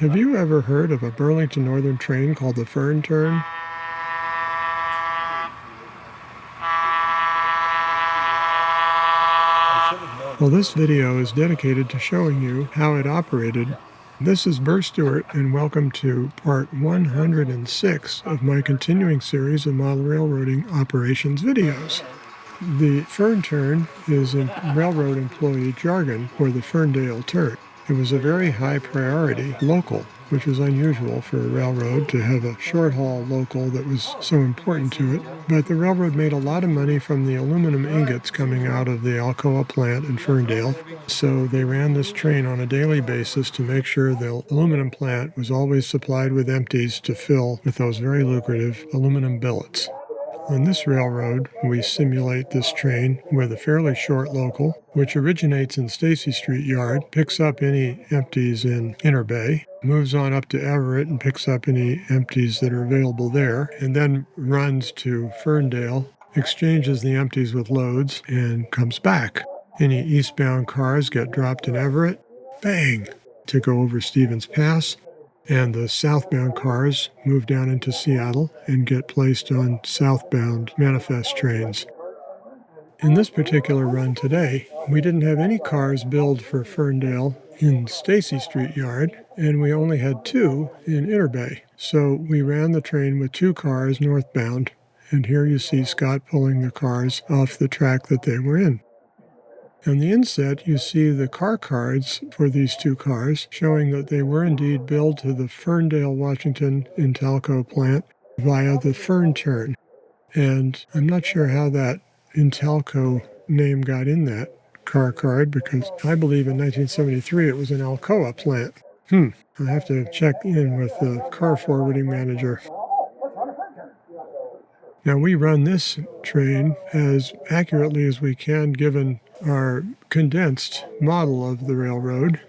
Have you ever heard of a Burlington Northern train called the Fern Turn? Well, this video is dedicated to showing you how it operated. This is Burr Stewart, and welcome to part 106 of my continuing series of model railroading operations videos. The Fern Turn is in railroad employee jargon for the Ferndale turn. It was a very high priority local, which was unusual for a railroad to have a short haul local that was so important to it. But the railroad made a lot of money from the aluminum ingots coming out of the Alcoa plant in Ferndale. So they ran this train on a daily basis to make sure the aluminum plant was always supplied with empties to fill with those very lucrative aluminum billets. On this railroad, we simulate this train with a fairly short local, which originates in Stacy Street Yard, picks up any empties in Interbay, moves on up to Everett and picks up any empties that are available there, and then runs to Ferndale, exchanges the empties with loads, and comes back. Any eastbound cars get dropped in Everett, bang, to go over Stevens Pass, and the southbound cars move down into Seattle and get placed on southbound manifest trains. In this particular run today, we didn't have any cars billed for Ferndale in Stacy Street Yard, and we only had 2 in Interbay. So we ran the train with 2 cars northbound, and here you see Scott pulling the cars off the track that they were in. On the inset, you see the car cards for these 2 cars, showing that they were indeed billed to the Ferndale, Washington Intalco plant via the Fern Turn. And I'm not sure how that Intalco name got in that car card, because I believe in 1973 it was an Alcoa plant. I'll have to check in with the car forwarding manager. Now, we run this train as accurately as we can given our condensed model of the railroad.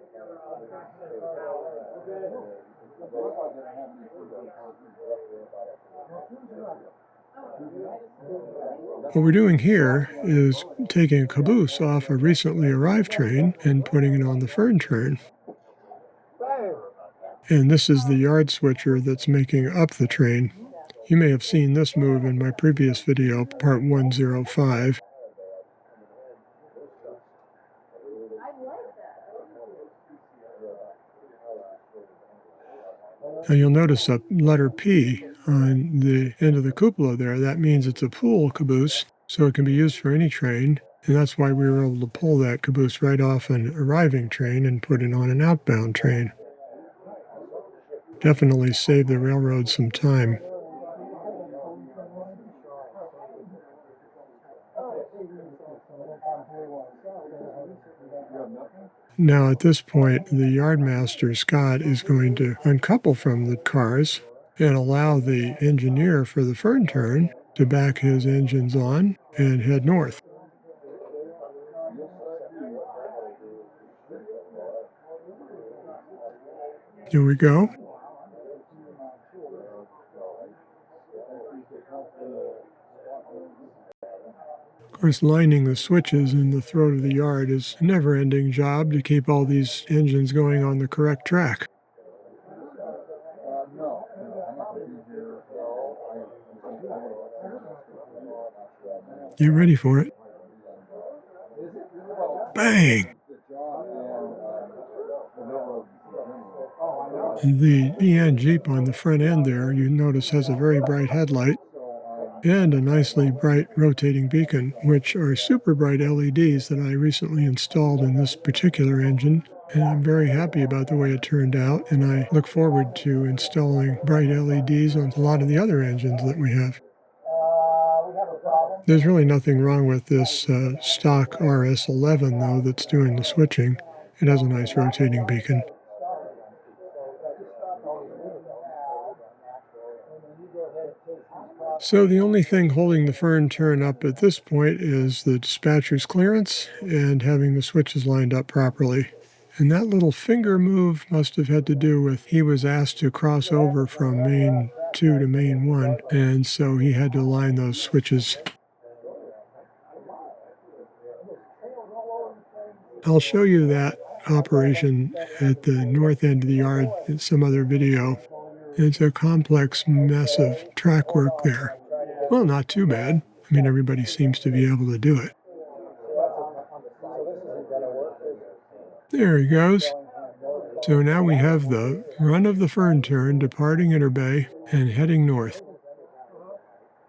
What we're doing here is taking a caboose off a recently arrived train and putting it on the Fern Turn. And this is the yard switcher that's making up the train. You may have seen this move in my previous video, part 105. Now you'll notice a letter P on the end of the cupola there. That means it's a pool caboose, so it can be used for any train. And that's why we were able to pull that caboose right off an arriving train and put it on an outbound train. Definitely saved the railroad some time. Now at this point, the yardmaster, Scott, is going to uncouple from the cars and allow the engineer for the Fern Turn to back his engines on and head north. Here we go. Of course, lining the switches in the throat of the yard is a never-ending job to keep all these engines going on the correct track. Get ready for it. Bang! The DN Jeep on the front end there, you notice, has a very bright headlight and a nicely bright rotating beacon, which are super bright LEDs that I recently installed in this particular engine. And I'm very happy about the way it turned out, and I look forward to installing bright LEDs on a lot of the other engines that we have. There's really nothing wrong with this stock RS11, though, that's doing the switching. It has a nice rotating beacon. So the only thing holding the Fern Turn up at this point is the dispatcher's clearance and having the switches lined up properly. And that little finger move must have had to do with he was asked to cross over from main 2 to main 1, and so he had to line those switches. I'll show you that operation at the north end of the yard in some other video. It's a complex mess of track work there. Well, not too bad. I mean, everybody seems to be able to do it. There he goes. So now we have the run of the Fern Turn departing Interbay and heading north.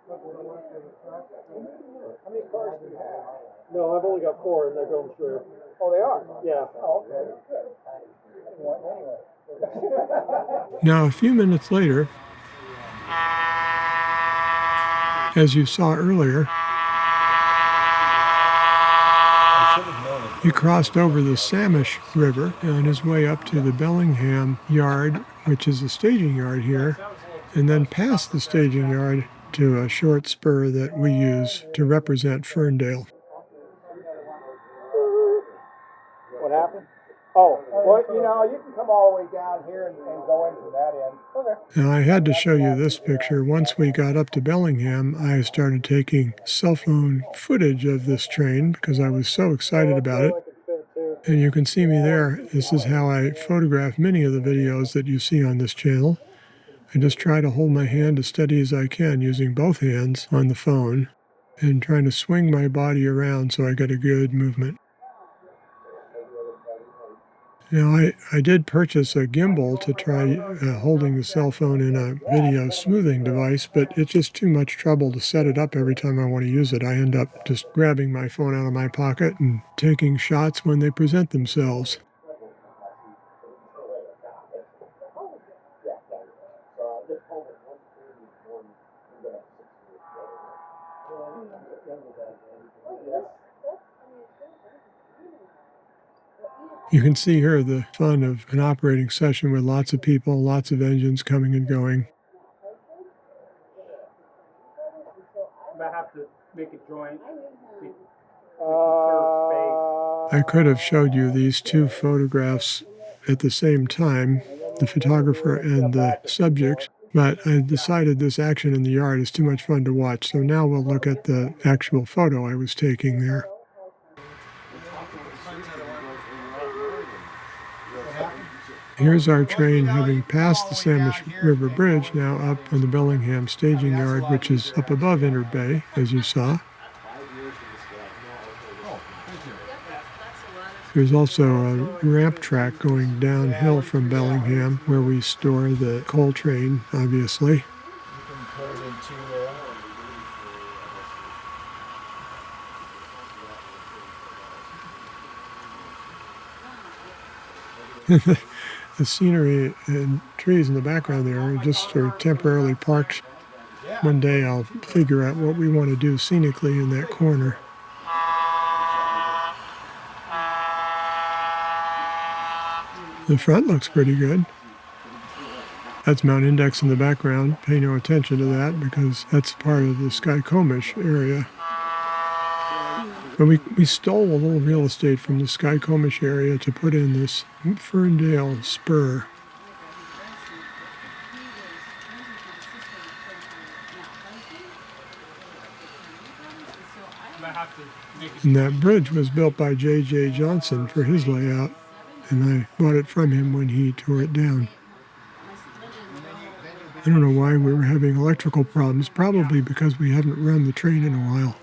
How many cars do you have? No, I've only got 4 and they're going through. Oh, they are? Yeah. Oh, okay. Good. Now, a few minutes later, as you saw earlier, he crossed over the Samish River on his way up to the Bellingham yard, which is a staging yard here, and then past the staging yard to a short spur that we use to represent Ferndale. What happened? Oh, well, you know, you can come all the way down here and go in from that end. Okay. Now, I had to show you this picture. Once we got up to Bellingham, I started taking cell phone footage of this train because I was so excited about it. And you can see me there. This is how I photograph many of the videos that you see on this channel. I just try to hold my hand as steady as I can using both hands on the phone and trying to swing my body around so I get a good movement. Now, I did purchase a gimbal to try holding the cell phone in a video smoothing device, but it's just too much trouble to set it up every time I want to use it. I end up just grabbing my phone out of my pocket and taking shots when they present themselves. You can see here the fun of an operating session with lots of people, lots of engines coming and going. I have to make a joint. I could have showed you these two photographs at the same time, the photographer and the subject, but I decided this action in the yard is too much fun to watch, so now we'll look at the actual photo I was taking there. Here's our train having passed the Samish River Bridge, now up on the Bellingham staging yard, which is up above Interbay, as you saw. There's also a ramp track going downhill from Bellingham, where we store the coal train, obviously. The scenery and trees in the background there are just sort of temporarily parked. One day I'll figure out what we want to do scenically in that corner. The front looks pretty good. That's Mount Index in the background. Pay no attention to that because that's part of the Snohomish area. But we stole a little real estate from the Snohomish area to put in this Ferndale spur. And that bridge was built by J.J. Johnson for his layout, and I bought it from him when he tore it down. I don't know why we were having electrical problems, probably because we haven't run the train in a while.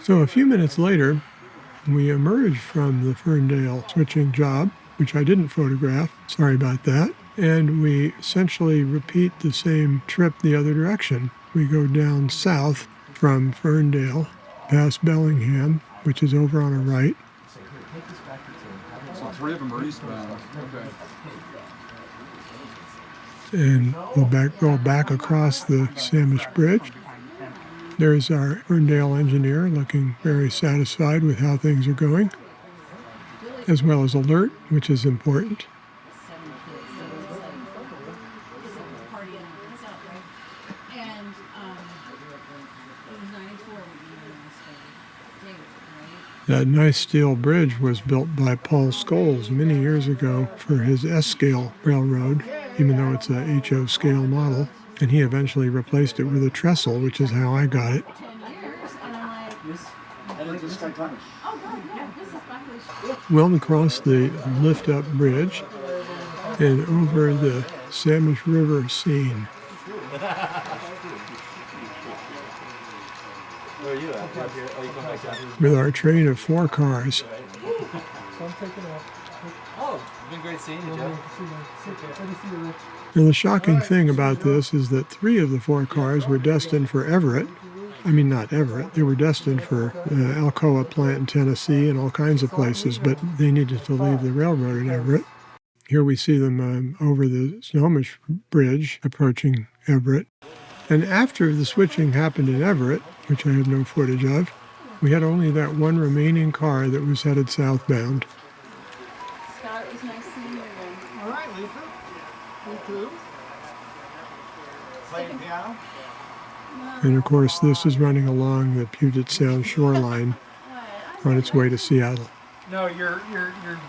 So a few minutes later, we emerged from the Ferndale switching job, which I didn't photograph, sorry about that, and we essentially repeat the same trip the other direction. We go down south from Ferndale, past Bellingham, which is over on our right. So 3 of them are eastbound. Okay. And we'll go back across the Samish Bridge. There's our Ferndale engineer looking very satisfied with how things are going, as well as alert, which is important. That nice steel bridge was built by Paul Scoles many years ago for his S-scale railroad, even though it's a HO scale model. And he eventually replaced it with a trestle, which is how I got it. Well, across the lift-up bridge and over the Samish River scene. Where are you at? You're up here. Oh, you come back down. With our train of 4 cars. So I'm taking off. Oh, it's been great seeing you, Joe. Good to see you, Rich. Now, the shocking thing about this is that 3 of the 4 cars were destined for Everett. I mean, not Everett. They were destined for Alcoa plant in Tennessee and all kinds of places, but they needed to leave the railroad in Everett. Here we see them over the Snohomish Bridge approaching Everett. And after the switching happened in Everett, which I have no footage of, we had only that one remaining car that was headed southbound. Scott, it was nice seeing you again. All right, Lisa. You too. Playing piano? And of course, this is running along the Puget Sound shoreline on its way to Seattle. No, your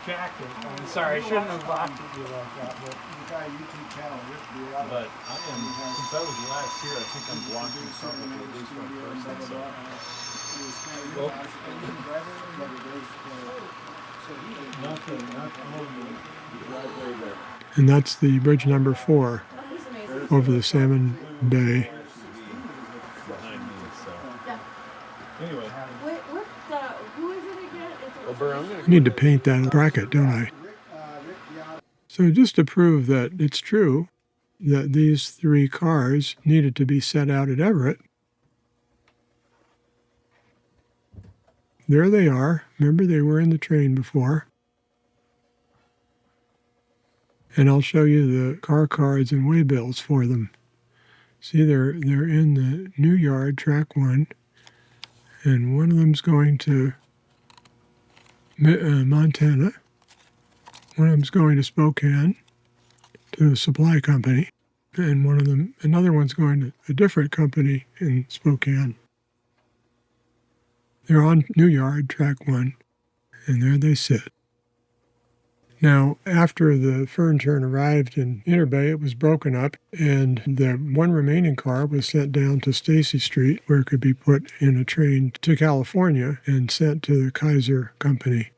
jacket. I'm sorry, I shouldn't have laughed at you like that. But You've got a YouTube channel. But I am, since that was last year, I think I'm blocking something at least my first And that's the bridge number 4 over the Salmon Bay. Anyway. Who is it again? Well, Burr, I'm gonna I need to paint that bracket, don't I? So just to prove that it's true that these 3 cars needed to be set out at Everett, there they are. Remember, they were in the train before. And I'll show you the car cards and waybills for them. See, they're in the new yard, track 1, and one of them's going to Montana. One of them's going to Spokane to a supply company, and another one's going to a different company in Spokane. They're on New Yard, track 1, and there they sit. Now, after the Fern Turn arrived in Interbay, it was broken up, and the one remaining car was sent down to Stacy Street, where it could be put in a train to California and sent to the Kaiser Company.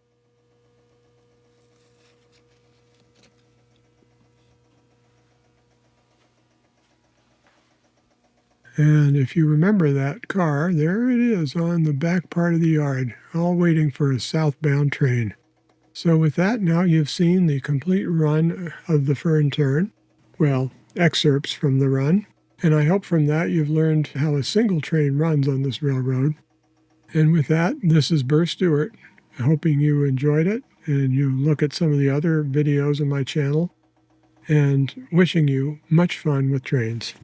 And if you remember that car, there it is on the back part of the yard, all waiting for a southbound train. So with that, now you've seen the complete run of the Fern Turn. Well, excerpts from the run. And I hope from that you've learned how a single train runs on this railroad. And with that, this is Burr Stewart, hoping you enjoyed it and you look at some of the other videos on my channel, and wishing you much fun with trains.